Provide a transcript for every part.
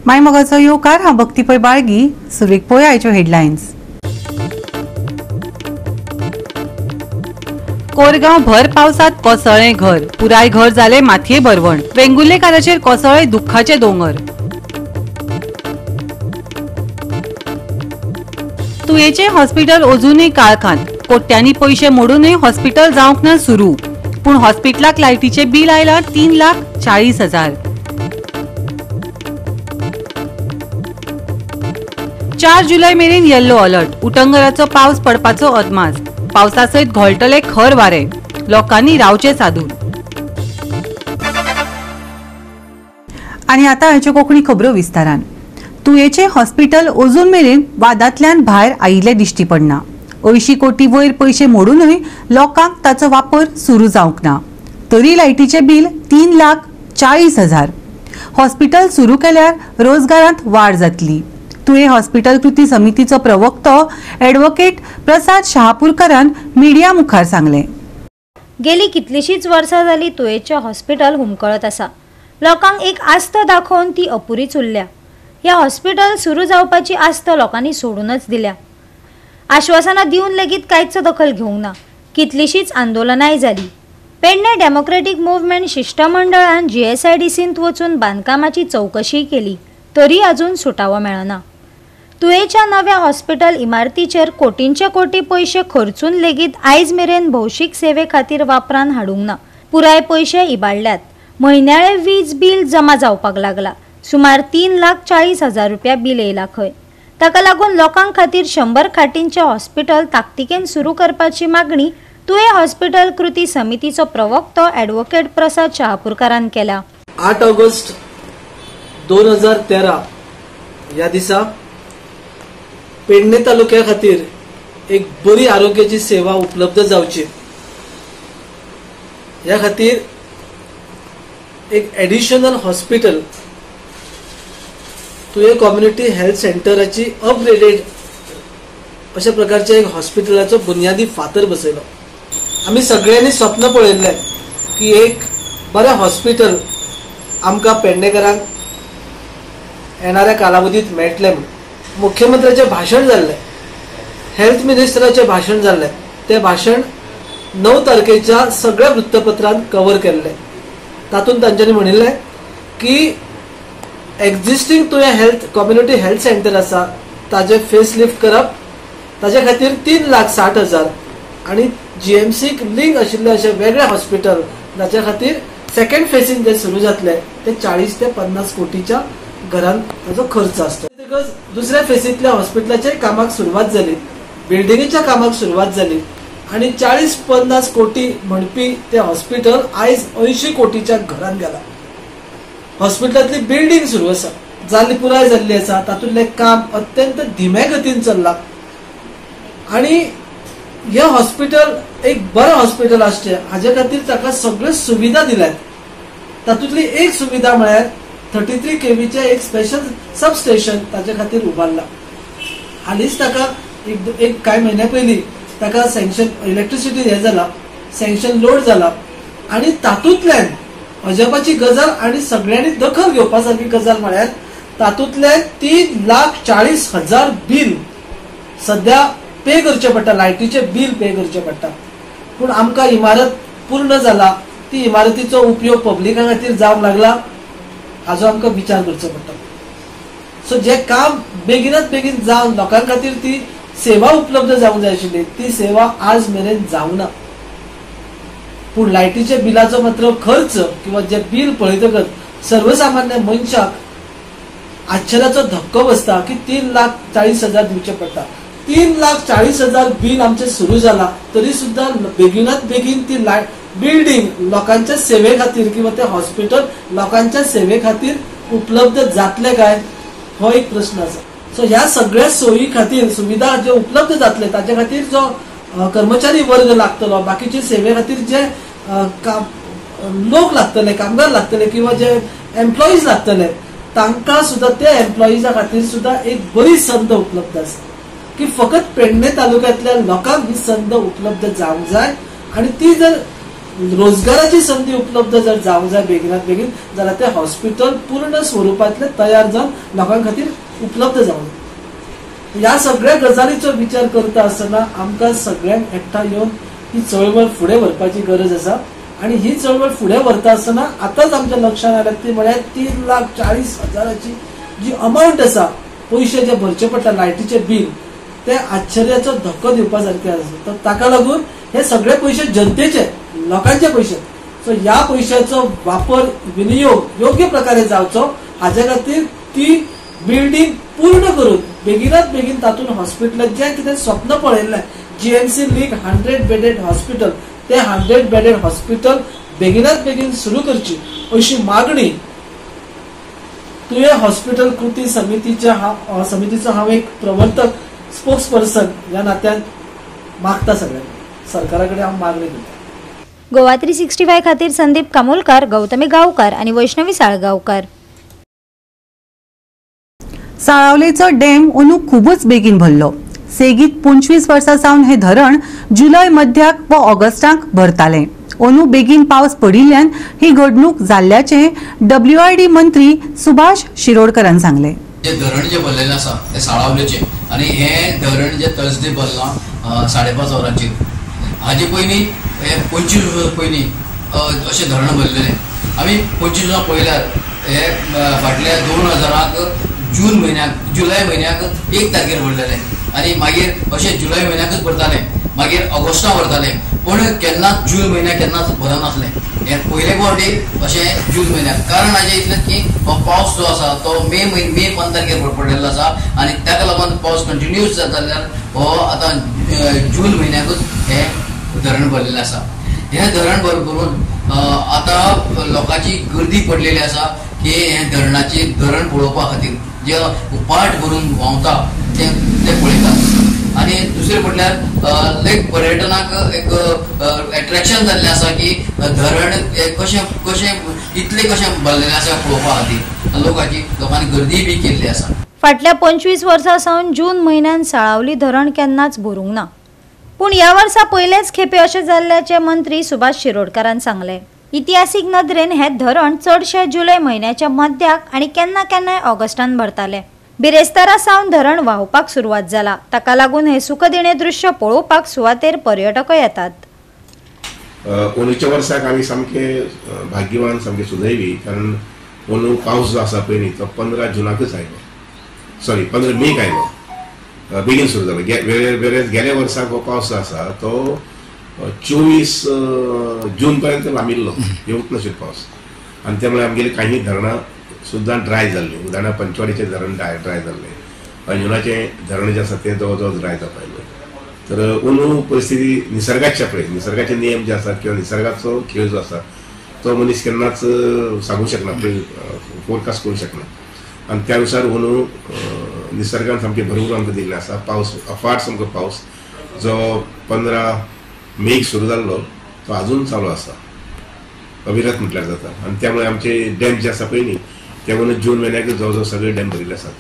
माय मोगाचो येवकार हांव भक्ती पै बाळगी. सुरवेक पळोवया आयच्यो हेडलायन्स. कोरगांव भर पावसात कोसळ्ळें घर, पुराय घर जाले मातये भरवण. वेंगुर्लेकाराचेर कोसळ्ळे दुख्खाचे दोंगर. तुयेचें हॉस्पिटल अजूनय काळखांत. कोट्यांनी पयशे मोडूनय हॉस्पिटल जावंक ना सुरू. पूण हॉस्पिटलाक लायटीचे बील आयलां 3,40,000. 4 जुलै मेरेन येल्लो अलर्ट. उटंगराचो पावस पडपाचो अदमास. पावसा सयत घोळटले खर वारे. लोकांनी रावचे सादूर. आनी आतां हाच्यो कोंकणी खबरो विस्तारान. तुयेचें हॉस्पिटल अजून मेरेन वादांतल्यान भायर आयिल्लें दिश्टी पडना. 80 कोटी वयर पयशे मोडूनय लोकांक ताचो वापर सुरू जावंक ना. तरी लायटीचें बील 3,40,000. हॉस्पिटल सुरू केल्यार रोजगारांत वाड जातली. तुये हॉस्पिटल कृती समितीचो प्रवक्तो ॲडव्होकेट प्रसाद शहापूरकरान मिडिया मुखार सांगलें. गेली कितलीशीच वर्सां जाली तुयेचें हॉस्पिटल हुमकळत आसा. लोकांक एक आस्त दाखोवन ती अपुरीच उरल्या. ह्या हॉस्पिटल सुरू जावपाची आस्त लोकांनी सोडूनच दिल्या. आश्वासनां दिवन लेगीत कांयच दखल घेवंक ना. कितलीशीच आंदोलनाय जाली. पेडणे डेमोक्रेटीक मुव्हमेंट शिष्टमंडळान GSIDCंत वचून बांदकामाची चवकशी केली, तरी अजून सुटावो मेळना. तुयेच्या नव्या हॉस्पिटल इमारतीचेर कोटींचे कोटी पयशे खर्चून लेगीत आयज मेरेन भौशीक सेवे खातीर वापरान हाडूंक ना. पुराय पयशे इबाडल्यात. म्हयन्याळे वीज बील जमा जावपाक लागला. सुमार 3,40,000 रुपया बील येयला खंय. ताका लागून लोकांक खातीर 100 खाटींचे हॉस्पिटल ताकतिकेन सुरू करपाची मागणी तुये हॉस्पिटल कृती समितीचो प्रवक्तो ॲडव्होकेट प्रसाद शहापूरकरान केला. 8 ऑगस्ट 2013 ह्या दिसा पेडणे तालुक्या खातीर एक बरी आरोग्याची सेवा उपलब्ध जावची ह्या खातीर एक additional hospital Tuem community health सेंटराची अपग्रेडेड अशा प्रकारचे एक हॉस्पिटलाचो बुनियादी फातर बसयलो. आम्ही सगळ्यांनी स्वप्न पळयल्लें की एक बरें हॉस्पिटल आमकां पेडणेकरांक येणाऱ्या कालावधीत मेळटलें. मुख्यमंत्र्याचे भाषण जाल्लें, हेल्थ मिनिस्टराचे भाषण जाल्लें. ते भाषण 9 तारखेच्या सगळ्या वृत्तपत्रांत कव्हर केल्लें. तातूंत तांच्यांनी म्हणिल्लें की एक्झिस्टिंग तुवें हेल्थ कम्युनिटी हेल्थ सेंटर आसा ताजे फेसलिफ्ट करप, ताजे खातीर 3,60,000 आणि GMCक लिंक आशिल्ले अशें वेगळे हॉस्पिटल ताचे खातीर सेकंड फेसीन जे सुरू जातले ते 40 ते 50 कोटीच्या घरांत ताचो खर्च आसता. दुसऱ्या फेसींतल्या हॉस्पिटलाच्या कामाक सुरवात जाली, बिल्डिंगेच्या कामाक सुरवात जाली आणि 40-50 कोटी म्हणपी ते हॉस्पिटल आयज 80 कोटीच्या घरांत गेला. हॉस्पिटलांतली बिल्डिंग सुरू आसा, जाल्ली पुराय जाल्ली आसा. तातूंतलें काम अत्यंत धिम्या गतीन चल्लां आणि हे हॉस्पिटल एक बरें हॉस्पिटल आसचें हाजे खातीर ताका सगळ्यो सुविधा दिल्यात. तातूंतली एक सुविधा म्हळ्यार 33 kVचे एक स्पेशल सबस्टेशन ताचे खातीर उबारला. हालींच ताका एक कांय म्हयन्या पयलीं ताका सँक्शन इलेक्ट्रिसिटी हे जाला, सँक्शन लोड जाला आणि तातूंतल्यान अजापाची गजाल आणि सगळ्यांनी दखल घेवपा सारकी गजाल म्हळ्यार तातूंतले 3,40,000 बील सध्या पे करचे पडटा. लायटीचे बील पे करचे पडटा. पूण आमकां इमारत पूर्ण जाला, ती इमारतीचो उपयोग पब्लिका खातीर जावंक लागला हाजो आमकां विचार करचो पडटा. सो जे काम बेगिनात बेगीन जावन लोकां खातीर ती सेवा उपलब्ध जावंक जाय आशिल्ली ती सेवा आज मेरेन जावंक ना. पूण लायटीच्या बिलाचो मात्र खर्च किंवा जे बील पळयतकच सर्वसामान्य मनशाक आश्चर्याचो धक्को बसता की 3,40,000 दिवचे पडटा. 3,40,000 बील आमचे सुरू जाला तरी सुद्धा बेगिनात बेगीन ती बिल्डिंग लोकांच्या सेवे खातीर किंवा ते हॉस्पिटल लोकांच्या सेवे खातीर उपलब्ध जातले काय हो एक प्रश्न आसा. सो ह्या सगळ्या सोयी खातीर सुविधा जे उपलब्ध जातले ताचे खातीर जो कर्मचारी वर्ग लागतलो, बाकीचे सेवे खातीर जे लोक लागतले, कामगार लागतले किंवा जे एम्प्लॉईज लागतले तांकां सुद्धा त्या एम्प्लॉईजा खातीर सुद्धा एक बरी संद उपलब्ध आसा की फकत पेडणे तालुक्यांतल्या लोकांक ही संद उपलब्ध जावंक जाय आणि ती जर रोजगाराची संधी उपलब्ध जर जावंक जाय बेगिनात बेगीन जाल्यार ते हॉस्पिटल पूर्ण स्वरुपातले तयार जावन लोकां खातीर उपलब्ध जावं. ह्या सगळ्या गजालीचो विचार करता आसतना आमकां सगळ्यांक एकठांय येवन ही चळवळ फुडें व्हरपाची गरज आसा. आणि ही चळवळ फुडें व्हरता आसतना आतांच आमच्या लक्षांत आयला ती म्हळ्यार 3,40,000ची जी अमावंट आसा, पयशे जे भरचे पडटा लायटीचे बील, ते आश्चर्याचो धक्को दिवपा सारखे आसा. तर ताका लागून हे सगळे पयशे जनतेचे, लोकांचे पयशे. सो ह्या पयशांचो वापर विनियोग योग्य प्रकारे जावचो हाचे खातीर ती बिल्डींग पूर्ण करून बेगिनात बेगीन तातूंत हॉस्पिटल जें कितें स्वप्न पळयल्लें GMC लीग 100 बेडेड हॉस्पिटल, ते 100 बेडेड हॉस्पिटल बेगिनात बेगीन सुरू करची अशी मागणी तुवें हॉस्पिटल कृती समितीचो हांव एक प्रवर्तक स्पोक्स पर्सन ह्या नात्यान मागता सगळ्यांक सरकारा कडेन हांव मागणी करता. गोवा 365 खातीर संदीप कामोलकार, गौतमी गांवकार आणि वैष्णवी साळगांवकार. साळावलेचो डॅम अंदू खूबच बेगीन भरलो. सेगीत 25 वर्सां सावन हे धरण जुलय मध्याक व ऑगस्टाक भरताले. अंदू बेगीन पावस पडिल्ल्यान ही घडणूक जाल्ल्याचे WRD मंत्री सुभाष शिरोडकरान सांगले. जे धरण जे भरलेले आसा ते साळावलेचे आणि हे धरण जे थर्सडे भरला 5:30 वरांचेर. हाजे पयलीं हे 25 वर्सां पयलीं अशें धरण भरलेले. आमी 25 वर्सां पयल्यार हे फाटल्या 2000 जून म्हयन्याक जुलय म्हयन्याक 1 तारखेर भरलेले आणि मागीर अशें जुलय म्हयन्याकच भरताले, मागीर ऑगस्टा भरताले, पूण केन्नाच जून म्हयन्याक केन्नाच भरनासले. हे पयले फावटी अशें जून म्हयन्याक. कारण हाजें इतलें की हो पावस जो आसा तो मे 5 तारखेर पडिल्लो आसा आणि ताका लागून पावस कंटिन्यूस जाता जाल्यार हो आतां जून म्हयन्याकूच हे धरण भरलेलें आसा. हे धरण भरून आतां लोकांची गर्दी पडलेली आसा की हे धरण पळोवपा खातीर जे पाट भरून व्हांवता ते पळयतात. आणि दुसरे म्हटल्यार लायक पर्यटनाक एक एट्रॅक्शन जाल्लें आसा की धरण कशें इतलें कशें भरलेलें आसा पळोवपा खातीर लोकांनी गर्दी बी केल्ली आसा. फाटल्या 25 वर्सां सावन जून म्हयन्यात साळावली धरण केन्नाच भरूंक ना. पूण ह्या वर्सा पयलेच खेपे अशें जाल्ल्याचे मंत्री सुभाष शिरोडकरान सांगले. इतिहासीक नदरेन हे धरण चडशे जुलय म्हयन्याच्या मध्याक आणि केन्ना केन्नाय ऑगस्टान भरताले. बिरेस्तारा सावन धरण व्हांवपाक सुरवात जाला. ताका लागून हे सुखदिणे दृश्य पळोवपाक सुवातेर पर्यटकय येतात. अंदूच्या वर्साक आमी सामके भाग्यवान, सामके सुदैवी, कारण अंदू पावस जो आसा पळय न्ही तो 15 जुनाकच आयलो, सॉरी 15 मेक आयलो, बेगीन सुरू जालो. गेल्या वर्साक हो पावस जो आसा तो 24 जून पर्यंत लांबिल्लो, येवंक नाशिल्लो पावस. आणि त्यामुळे आमगेली काही धरणां सुद्दां ड्राय जाल्ली. उदाहरणार्थ पंचवाडीचें धरण ड्राय जाल्लें, अंजुनाचें धरण जें आसा तें जवळ जवळ ड्राय जावपा लागलें. तर अंदू परिस्थिती निसर्गाच्या पळय, निसर्गाचे नियम जे आसात किंवा निसर्गाचो खेळ जो आसा तो मनीस केन्नाच सांगूंक शकना, फोरकास्ट करूंक शकना. आणि त्यानुसार अंदू निसर्गान सामकें भरपूर आमकां दिल्लें आसा. पावस अफाट सामको पावस जो 15 मेक सुरू जाल्लो तो अजून चालू आसा, अविरत म्हटल्यार जाता. आणि त्यामुळे आमचे डॅम जे आसा पळय न्ही ते अंदू जून म्हयन्याक जवळ जवळ सगळे डॅम भरिल्ले आसात.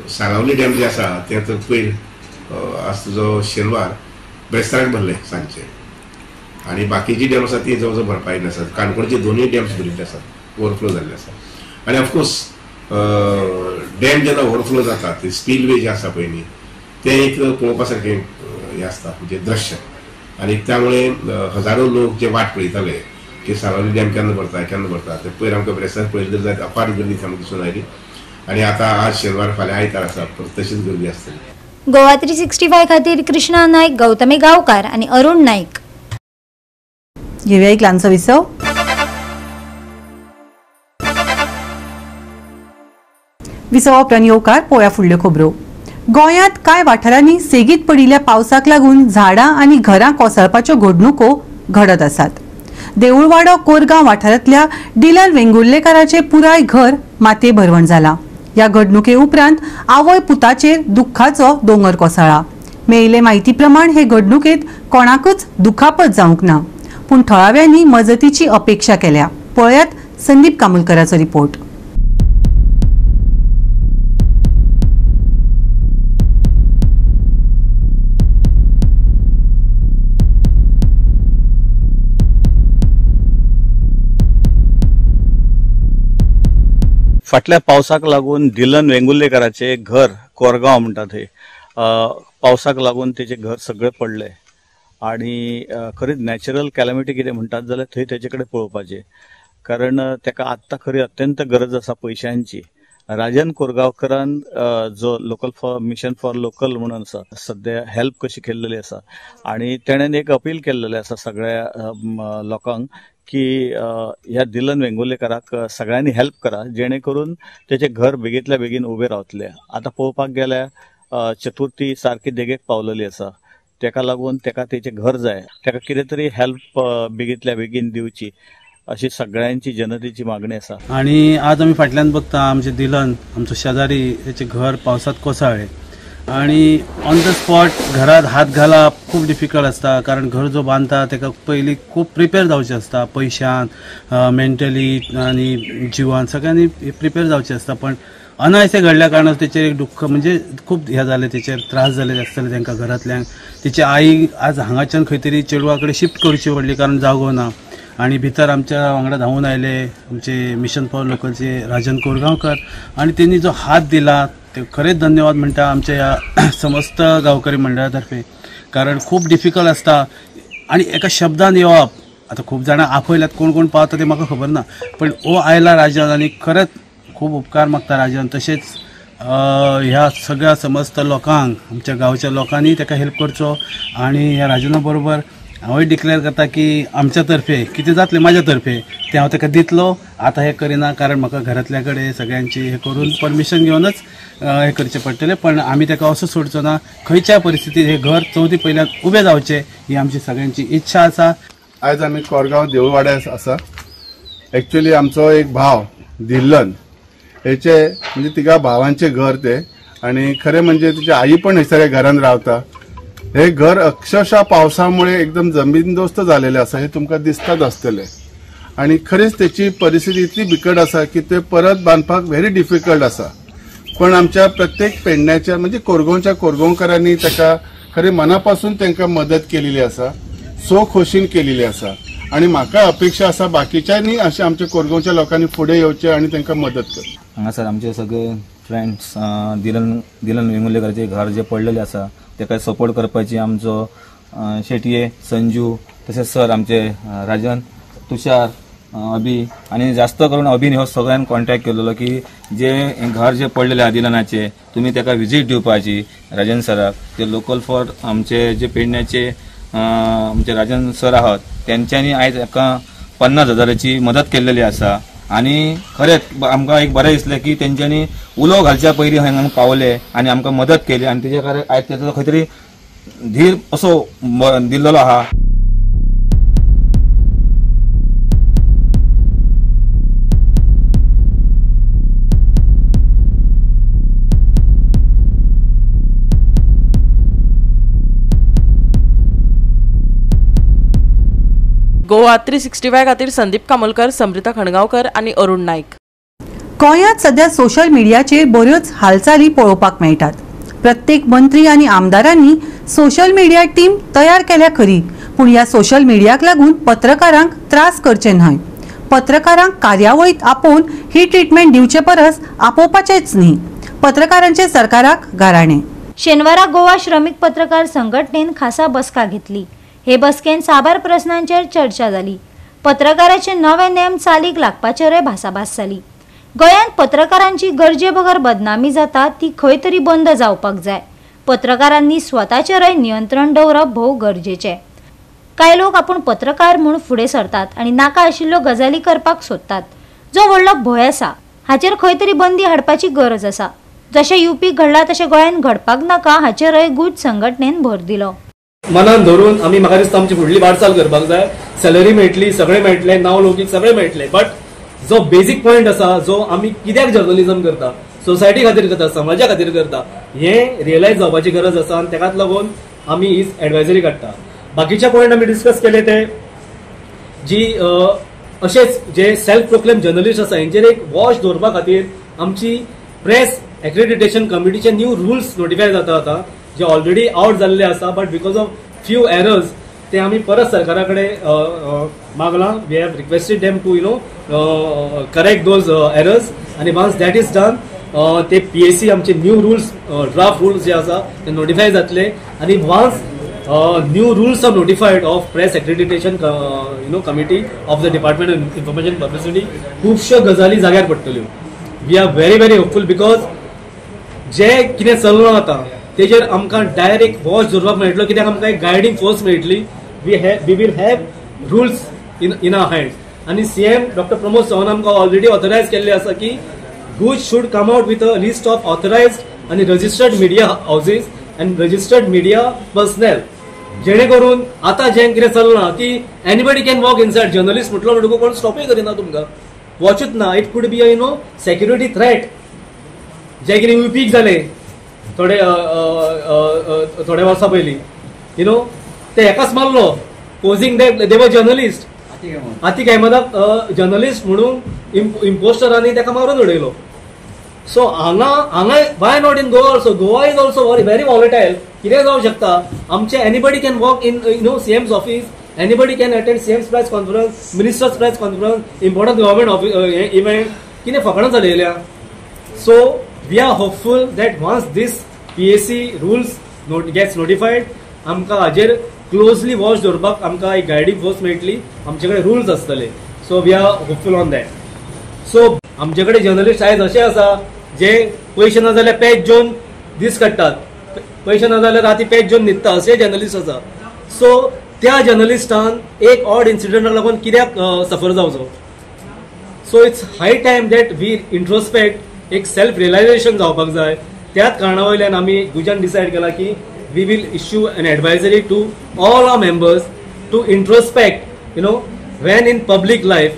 साळावली डॅम जे आसा तें तर पयर आज जो शेनवार बेस्ताराक भरले सांजचे. आणि बाकीची डॅम आसा ती जवळ जवळ भरपा येयल्ली आसात. काणकोणचे दोनूय डॅम्स भरिल्ले आसात, ओवरफ्लो जाल्ले आसा. आणि ऑफकोर्स डॅम जेन्ना ओवरफ्लो जाता ते स्पीलवे जे आसा पळय न्ही ते एक पळोवपा सारकें हे आसता, म्हणजे दृश्य. आणि त्यामुळे हजारो लोक जे वाट पळयताले की साळावली डॅम केन्ना भरता ते पयर आमकां बेस्तार पळयलें तर जायत अफाट गर्दी आमकां दिसून आयली. आणि आता आज शेनवार फाल्यां आयतार आसा परत तशीच गर्दी आसतली. गोवा 365 खातीर कृष्णा नायक, गौतमी गांवकार आणि अरुण नाईक. घेऊया एक ल्हानसो विसव. विसवा उपरांत येवकार पळोवया फुडल्यो खबरो. गोंयांत कांय वाठारांनी सेगीत पडिल्ल्या पावसाक लागून झाडां आनी घरां कोसळपाच्यो घडणुको घडत आसात. देऊळवाडो कोरगांव वाठारांतल्या डिलर वेंगुर्लेकाराचें पुराय घर मातये भरवण जालां. ह्या घडणुके उपरांत आवय पुताचेर दुख्खाचो दोंगर कोसळ्ळा. मेळिल्ले म्हायती प्रमाण हे घडणुकेंत कोणाकूच दुखापत जावंक ना, पूण थळाव्यांनी मजतीची अपेक्षा केल्या. पळयात संदीप कामोलकराचो रिपोर्ट. फाटल्या पावसाक लागून दिलन वेंगुर्लेकराचे घर कोरगांव म्हणटा थंय पावसाक लागून तेचे घर सगळे पडले आणि खरीच नॅचरल कॅलॅमिटी कितें म्हणटात जाल्यार थंय तेचे कडेन पळोवपाचें कारण तेका आत्तां खरी अत्यंत गरज आसा पयशांची. राजन कोरगांवकरान जो local for mission for local म्हणून आसा सध्या हेल्प कशी केल्लेली आसा आणि तेणेन एक अपील केल्लेलें आसा सगळ्या लोकांक की ह्या दिलन वेंगुर्लेकराक सगळ्यांनी हेल्प करा जेणे करून तेचे घर बेगींतल्या बेगीन उबें रावतलें. आतां पळोवपाक गेल्यार चतुर्थी सारकी देगेक पावलेली आसा तेका लागून तेका तेचें घर जाय तेका कितें तरी हेल्प बेगींतल्या बेगीन दिवची अशी सगळ्यांची जनतेची मागणी आसा. आणि आज आम्ही फाटल्यान बघता आमचे दिलन आमचो शेजारी त्याचे घर पावसात कोसळ्ळे आणि ऑन द स्पॉट घरात हात घालप खूप डिफिकल्ट असता कारण घर जो बांधता तेका पयलीं खूप प्रिपेअर जावचें असता पयशांत मेंटली आणि जिवान सगळ्यांनी प्रिपेअर जावचें असता पण अनायसे घडल्या कारणान तेचेर एक दुःख म्हणजे खूप हे जाले तेचेर त्रास झाले आसतले तांकां घरांतल्यांक. तेची आई आज हांगाच्यान खंय तरी चेडवा कडेन शिफ्ट करची पडली कारण जागो ना आणि भितर आमच्या वांगडा धांवून आयले आमचे मिशन फॉर लोकलचे राजन कोरगांवकर आणि त्यांनी जो हात दिला ते खरेच धन्यवाद म्हणटा आमच्या ह्या समस्त गांवकरी मंडळातर्फे कारण खूप डिफिकल्ट असता आणि एका शब्दान येवप. आता खूप जाणां आपयल्यात कोण कोण पावता ते म्हाका खबर ना पण ओ आयला राजन आणि खरंच खूप उपकार मागता राजन. तशेंच ह्या सगळ्या समस्त लोकांक आमच्या गांवच्या लोकांनी ताका हेल्प करचो आणि ह्या राजना बरोबर हांवूय डिक्लेअर करता की आमच्या तर्फे कितें जातलें म्हाज्या तर्फे ते हांव ताका दितलो. आतां हे करिना कारण म्हाका घरांतल्या कडेन सगळ्यांची हे करून परमिशन घेवनच हे करचें पडटलें पण आमी ताका असो सोडचो ना. खंयच्याय परिस्थितीत हे घर चवथी पयल्यान उबें जावचें ही आमची सगळ्यांची इच्छा आसा. आयज आमी कोरगांव देऊळवाड्यार आसा. एक्चुअली आमचो एक भाव दिल्लन हेचे म्हणजे तिगा भावांचे घर ते आणि खरें म्हणजे तिची आई पण हयसर घरान रावता. हे घर अक्षरशः पावसामुळे एकदम जमीनदोस्त झालेले असा हे तुमकां दिसतात आसतले आणि खरेच त्याची परिस्थिती इतली बिकट असा की ते परत बांधपाक व्हेरी डिफिकल्ट असा पण आमच्या प्रत्येक पेडण्याच्या म्हणजे कोरगांवच्या कोरगांवकरांनी ताका खरे मनापासून तांकां मदत केलेली असा सो खोशीन केलेली असा आणि म्हाका अपेक्षा असा बाकीच्यांनी अशें आमच्या कोरगांवच्या लोकांनी फुडें येवचें आणि तांकां मदत करची. हांगासर आमचे सगळे फ्रेंड्स दिलन वेंगुर्लेकराचे घर जे पडलेले आसा तेका सपोर्ट करपाची आमचो शेटये संजू तशेंच सर आमचे राजन तुषार अभी आणि जास्त करून अभिन हो सगळ्यांनी कॉन्टॅक्ट केलेलो की जे घर जे पडलेले आहा दिलनाचे तुम्ही ताका विजीट दिवपाची राजन सराक. ते लोकल फॉर आमचे जे पेडण्याचे आमचे राजन सर आहात त्यांच्यानी आयज एका 50,000ची मदत केलेली आसा आणि खरेंच आमकां एक बरें दिसलें की तेंच्यांनी उलो घालच्या पयलीं हांगा पावले आनी आमकां मदत केली आनी तेजे कारण आयज तेजो खंय तरी धीर असो दिल्लो आहा. गोवा 365 खातीर संदीप कामोलकर, समृता खणगांवकर आणि अरुण नाईक. गोंयांत सध्या सोशल मिडियाचेर बऱ्योच हालचाली पळोवपाक मेळटात. प्रत्येक मंत्री आनी आमदारांनी सोशल मिडिया टीम तयार केल्या खरी पूण ह्या सोशल मिडियाक लागून पत्रकारांक त्रास करचे न्हय. पत्रकारांक कार्यावळीत आपोवन ही ट्रीटमेंट दिवचे परस आपोवपाचेच न्ही. पत्रकारांचे सरकाराक गाराणे. शेनवारा गोवा श्रमिक पत्रकार संघटनेन खासा बसका घेतली. हे बसकेन साबार प्रश्नांचेर चर्चा जाली. पत्रकाराचे नवे नेम चालीक लागपाचेरय भासाभास जाली. गोंयांत पत्रकारांची गरजे बगर बदनामी जाता ती खंय तरी बंद जावपाक जाय. पत्रकारांनी स्वताचेरय नियंत्रण दवरप भोव गरजेचें. कांय लोक आपूण पत्रकार म्हूण फुडें सरतात आनी नाका आशिल्ल्यो गजाली करपाक सोदतात. जो व्हडलो भंय आसा हाचेर खंय तरी बंदी हाडपाची गरज आसा. जशें युपीक घडला तशें गोंयांत घडपाक नाका हाचेरय गुट संघटनेन भर दिलो. मनान धरून आमी म्हाका दिसता आमची फुडली वाटचाल करपाक जाय. सॅलरी मेळटली, सगळें मेळटलें, नांव लौकीक सगळें मेळटलें बट जो बेजीक पॉयंट आसा जो आमी कित्याक जर्नलिझम करता सोसायटी खातीर करता समाजा खातीर करता हें रियलायज जावपाची गरज आसा आनी तेकाच लागून आमी ही एडवायजरी काडटा. बाकीचे पॉयंट आमी डिस्कस केले ते जी अशेंच जे सेल्फ प्रोक्लेम जर्नलिस्ट आसा हेंचेर एक वॉच दवरपा खातीर आमची प्रेस एक्रेडिटेशन कमिटीचे न्यू रुल्स नोटिफाय जाता आता जे ऑलरेडी आउट जाल्ले आसा but because of few errors ते आम्ही परत सरकाराकडे मागला. We have requested them to correct those errors. आणि वन्स दॅट इज डन ते PSC आमचे न्यू रुल्स ड्राफ्ट रुल्स जे आसा ते नोटिफाय जातले. आणि once new rules are notified of press accreditation committee of the Department of Information Publicity खुबश्यो गजाली जाग्यार पडटल्यो. We are very hopeful because जे कितें चलना आतां तेजेर आमकां डायरेक्ट वॉच दवरपाक मेळटलो, कित्याक आमकां एक गायडींग फोर्स मेळटली. We will have rules in our hands. आणि CM डॉक्टर प्रमोद चव्हाण आमकां ऑलरेडी ऑथरायज केल्ले आसा की good should come out with a list of authorized आणि registered media houses and registered media personnel, जेणे करून आता जे कितें चलना की anybody can walk inside. Journalist म्हटलो म्हणटकूच कोण स्टॉपय करिना तुमकां, वॉचूच ना. It could be security threat. जे कितें UPक जाले थोडे वर्सां पयलीं ते एकाच मारलो पोजिंग दे वर जर्नलिस्ट. आतीक अहमदाक जर्नलिस्ट म्हणून इम्पोस्टरांनी ताका मारून उडयलो. सो हांगा why not in Goa also? Goa is also very volatile. कितें जावं शकता. आमचे anybody can walk in CM's office, anybody can attend CM's press conference, ministers press conference, important government event कितें फकाणां चलयल्या. So we are hopeful that once these PSC rules gets notified आमकां हाजेर closely watch दवरपाक आमकां एक guiding force मेळटली. आमचे कडेन रुल्स आसतले. So we are hopeful on that. So आमचे कडेन जर्नलिस्ट आयज अशे आसा जे पयशे ना जाल्यार पॅच घेवन दीस काडटात, पयशे ना जाल्यार राती पॅच घेवन न्हिदता, अशे जर्नलिस्ट आसा. सो त्या जर्नलिस्टान एक ऑड इन्सिडंटाक लागून कित्याक सफर जावचो. So it's high time that we introspect, एक सेल्फ रियलायझेशन जावपाक जाय. त्याच कारणा वयल्यान आमी गुजान डिसायड केला की we will issue an advisory to all our members to introspect when in public life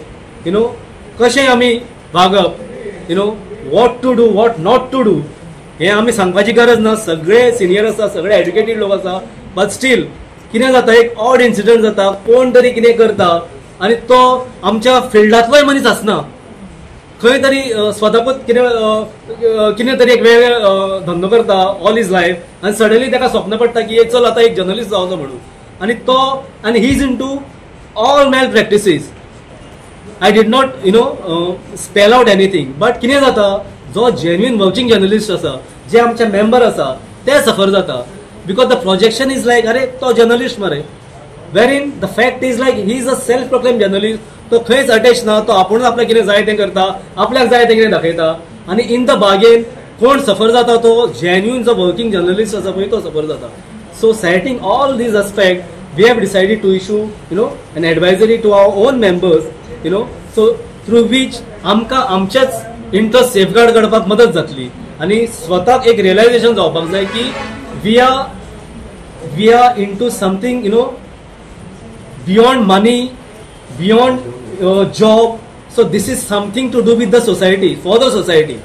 कशें आमी वागप, what to do what not to do हे आमी सांगपाची गरज ना. सगळे सिनियर आसा, सगळे एड्युकेटेड लोक आसा, बट स्टील कितें जाता एक ऑड इन्सिडंट जाता, कोण तरी कितें करता आनी तो आमच्या फिल्डांतलोय मनीस आसना, खंय तरी स्वताकूच कितें तरी एक वेगळे धंदो करता ऑल इज लायफ आनी सडनली ताका स्वप्न पडटा की चल आतां एक जर्नलिस्ट जावचो म्हणून. आनी he is into all malpractices. I did not spell out anything, but कितें जाता जो जेन्युइन वर्किंग जर्नलिस्ट आसा, जे आमचे मेंबर आसा ते सफर जाता. Because the projection is like अरे तो जर्नलिस्ट मरे, where in the fact is like he is a self proclaim journalist. तो खंयच अटॅच ना, तो आपुणूच आपल्याक कितें जाय तें करता, आपल्याक जाय तें कितें दाखयता. आनी इन द बागेन कोण सफर जाता तो जेन्युइन जो वर्किंग जर्नलिस्ट आसा पळय तो सफर जाता. So setting all these aspect we have decided to issue an advisory to our own members so through which आमकां आमचेच इंट्रस्ट सेफगार्ड करपाक मदत जातली. आनी स्वताक एक रियलायझेशन जावपाक जाय की we are into something beyond money, beyond job. So this is something to do with the society, for the society.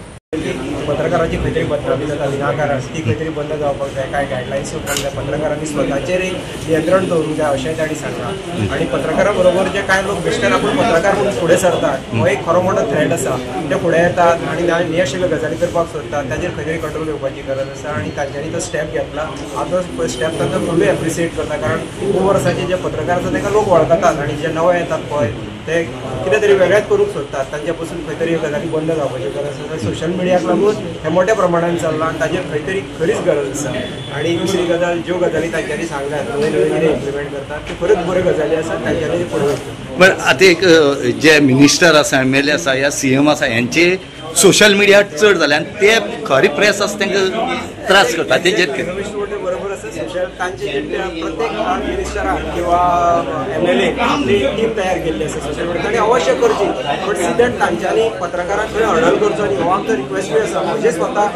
पत्रकारांची खंय तरी बदनामी जाता, विनाकारण ती खंय तरी बंद जावपाक जाय, काय गायडलायन्स येवपाक जाय. पत्रकारांनी स्वताचेर नियंत्रण दवरूंक जाय अशेंय तांणी सांगलां. आनी पत्रकारां बरोबर जे कांय लोक बेश्टेन आपूण पत्रकार म्हणून फुडें सरतात हो एक खरो मोठो थ्रेट आसा. ते फुडें येतात आनी न्ही आशिल्ल्यो गजाली करपाक सोदतात, ताचेर खंय तरी कंट्रोल येवपाची गरज आसा. आनी तांच्यांनी तो स्टेप घेतला. हांव तो स्टेप तांकां फुल्ली एप्रिशिएट करता, कारण खूब वर्सांचे जे पत्रकार आसा तांकां लोक वळखतात आनी जे नवे येतात पळय ते कितें तरी वेगळेंच करूंक सोदतात. तांचे पसून खंय तरी गजाली बंद जावपाची गरज आसा. सोशल मिडियाक लागून हे मोठ्या प्रमाणात चल्लां आनी ताचेर खंय तरी खरीच गरज आसा. आनी दुसरी गजाल ज्यो गजाली तांच्यांनी सांगल्यात नवे नवे कितें इम्प्लिमेंट करतात त्यो खऱ्योच बऱ्यो गजाली आसात, तांच्यांनी फुडें वचूं. पण आता एक जे मिनिस्टर आसा, MLA आसा या CM आसा यांचे सोशल मिडिया चड जाल्यान ते खरी प्रेस आसा तांकां त्रास करता. तेजेर बरोबर आसा. सोशल तांचे प्रत्येक मिनिस्टरान किंवा MLA आपली टीम तयार केल्ली आसा सोशल मिडिया, तांणी अवश्य करची. बट सिद्धांत तांच्यांनी पत्रकारांक खंय हडल करचो न्ही हो आमचो रिक्वेस्टूय आसा. म्हणजे स्वता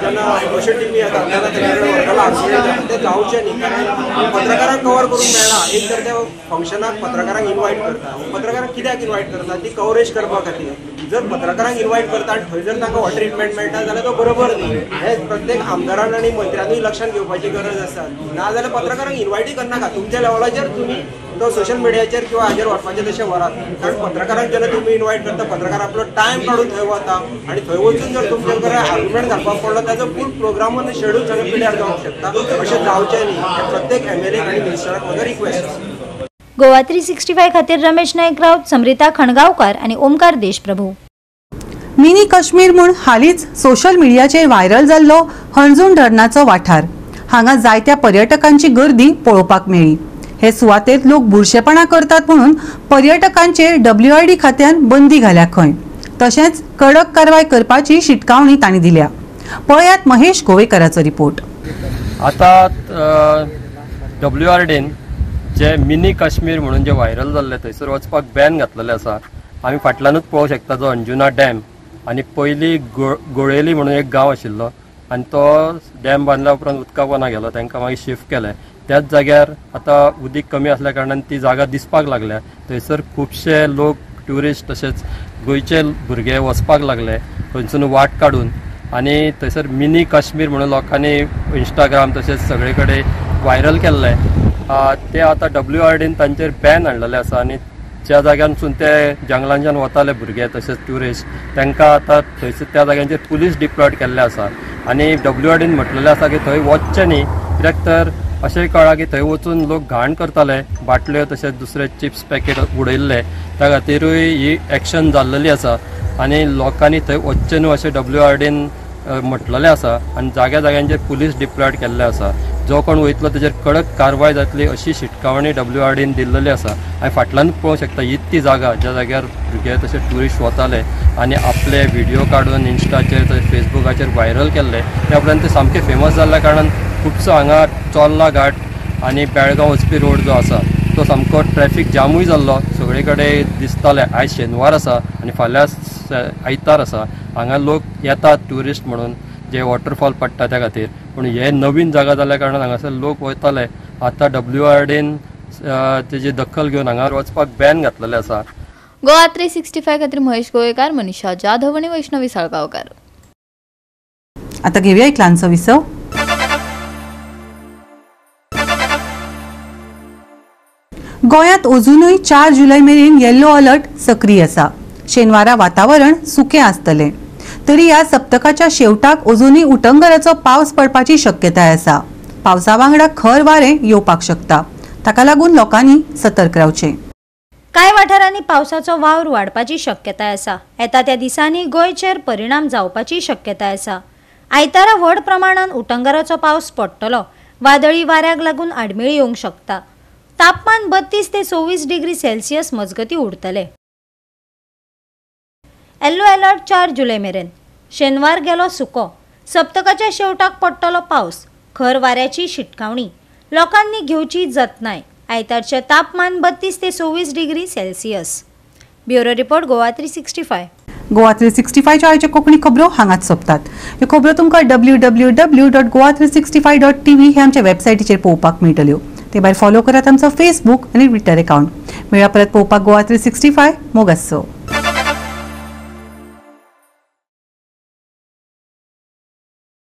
जेन्ना अश्यो टीमी येतात तेन्ना तेंचे वरकाला आसता ते जावचें न्ही, कारण पत्रकारांक कवर करूंक मेळना. एक तर त्या फंक्शनाक पत्रकारांक इन्वायट करता, पत्रकारांक कित्याक इन्वायट करता ती कवरेज करपा खातीर. जर पत्रकारांक इन्वायट करता आनी थंय जर तांकां हो ट्रिटमेंट मेळटा जाल्यार तो बरोबर न्ही. हे प्रत्येक आमदारान आनी मंत्र्यांनी लक्षांत घेवपाची गरज आसा. ना जाल्यार पत्रकारांक इन्वायटी करनाका. तुमच्या लेवलाचेर तुमी तो सोशल मिडियाचेर किंवा हाजेर वचपाचें तशें वरात. कारण पत्रकारांक जेन्ना तुमी इनवायट करता पत्रकार आपलो टायम काडून थंय वता आनी थंय वचून जर तुमचे कडेन आर्ग्युमेंट घालपाक पडलो ताजो फूल प्रोग्रामूच शेड्यूल सगळें पिड्यार जावंक शकता. अशें जावचें न्ही हें प्रत्येक MLA आनी मिनिस्टराक म्हजो रिक्वेस्ट आसा. गोवा 365 खातीर रमेश नायक राऊत, समृता खणगांवकार आणि ओमकार देशप्रभू. मिनी काश्मीर म्हूण हालींच सोशल मिडियाचेर व्हायरल जाल्लो हणजूण धरणाचो वाठार. हांगा जायत्या पर्यटकांची गर्दी पळोवपाक मेळ्ळी. हे सुवातेर लोक बुरशेपणां करतात म्हणून पर्यटकांचेर WRD खात्यान बंदी घाल्या खंय. तशेंच कडक कारवाय करपाची शिटकावणी तांणी दिल्या. पळयात महेश गोवेकराचो रिपोर्ट. आता WRDन जे मिनी काश्मीर म्हणून जे व्हायरल जाल्ले थंयसर वचपाक बॅन घातलेले आसा. आमी फाटल्यानूच पळोवंक शकता जो अंजुना डॅम आनी पयलीं गोळेली म्हणून एक गांव आशिल्लो आनी तो डॅम बांदल्या उपरांत उदका पोंदा गेलो. तांकां मागीर शिफ्ट केलें. त्याच जाग्यार आतां उदीक कमी आसल्या कारणान ती जागा दिसपाक लागल्या. थंयसर खुबशे लोक ट्युरिस्ट तशेंच गोंयचे भुरगे वचपाक लागले थंयसून वाट काडून. आनी थंयसर मिनी काश्मीर म्हणून लोकांनी इंस्टाग्राम तशेंच सगळे कडेन व्हायरल केल्ले. ते आतां WRDन तांचेर बॅन हाडलेले आसा आनी ज्या जाग्यांसून ते जंगलांच्यान वताले भुरगे तशेंच ट्युरिस्ट तांकां आतां थंयसर त्या जाग्यांचेर पुलीस डिप्लॉयड केल्ले आसा. आनी WRDन म्हटलेलें आसा की थंय वचचें न्ही कित्याक तर अशेंय कळ्ळां की थंय वचून लोक घाण करताले, बाटल्यो तशेंच दुसरे चिप्स पॅकेट उडयल्ले. त्या खातीरूय ही एक्शन जाल्लेली आसा आनी लोकांनी थंय वचचें न्हू अशें WRDन म्हटलेलें आसा आनी जाग्या जाग्यांचेर पुलीस डिप्लॉयड केल्ले आसा. जो कोण वयतलो ताचेर कडक कारवाय जातली अशी शिटकावणी WRDन दिल्लेली आसा. आनी फाटल्यान पळोवंक शकता हीच ती जागा ज्या जाग्यार भुरगे तशे ट्युरिस्ट वताले आनी आपले व्हिडिओ काडून इंस्टाचेर तशेंच फेसबुकाचेर व्हायरल केल्ले. त्या उपरांत ते सामके फेमस जाल्ल्या कारणान खुबसो हांगा चोर्ला घाट आनी बेळगांव वचपी रोड जो आसा तो सामको ट्रॅफीक जामूय जाल्लो. सगळे कडेन दिसताले. आयज शेनवार आसा आनी फाल्यां आयतार आसा. हांगा लोक येतात ट्युरिस्ट म्हणून जे वॉटरफॉल पडटा त्या खातीर. पूण हे नवीन जागा जाल्ल्या कारणान हांगासर लोक वयताले. आतां WRDन तेजी दखल घेवन हांगा वचपाक बॅन घातलेलें आसा. गोवा 365 खातीर महेश गोवेकार, मनीषा जाधव आणि वैष्णवी साळगांवकार. आता घेऊया एक ल्हानसो विसव. गोंयांत अजूनय 4 जुलै मेरेन येल्लो अलर्ट सक्रीय आसा. शेनवारा वातावरण सुकें आसतलें. तरी ह्या सप्तकाच्या शेवटाक अजूनय उटंगराचो पावस पडपाची शक्यताय आसा. पावसा वांगडा खर वारें येवपाक शकता. ताका लागून लोकांनी सतर्क रावचें. कांय वाठारांनी पावसाचो वावर वाडपाची शक्यताय आसा. येता त्या दिसांनी गोंयचेर परिणाम जावपाची शक्यताय आसा. आयतारा व्हड प्रमाणात उटंगराचो पावस पडटलो. वादळी वाऱ्याक लागून आडमेळी येवंक शकता. तापमान 32 ते 24 डिग्री सेल्सियस मजगती उरतले. येल्लो अलर्ट 4 जुलै मेरेन. शेनवार गेलो सुको. सप्तकाच्या शेवटाक पडटलो पावस. खर वाऱ्याची शिटकावणी. लोकांनी घेवची जतनाय. आयतारचे तापमान 32 ते 24 degree Celsius. Bureau report Goa 365. Goa 365च्या आयच्यो कोंकणी खबरो हांगाच सोंपतात. ह्यो खबरो तुमकां www.goa365.tv हे आमच्या वेबसायटीचेर पळोवपाक मेळटल्यो. ते भायर फॉलो करात आमचो फेसबूक आनी ट्विटर अकाउंट. मेळ्या परत पळोवपाक गोवा 365. मोग आसचो.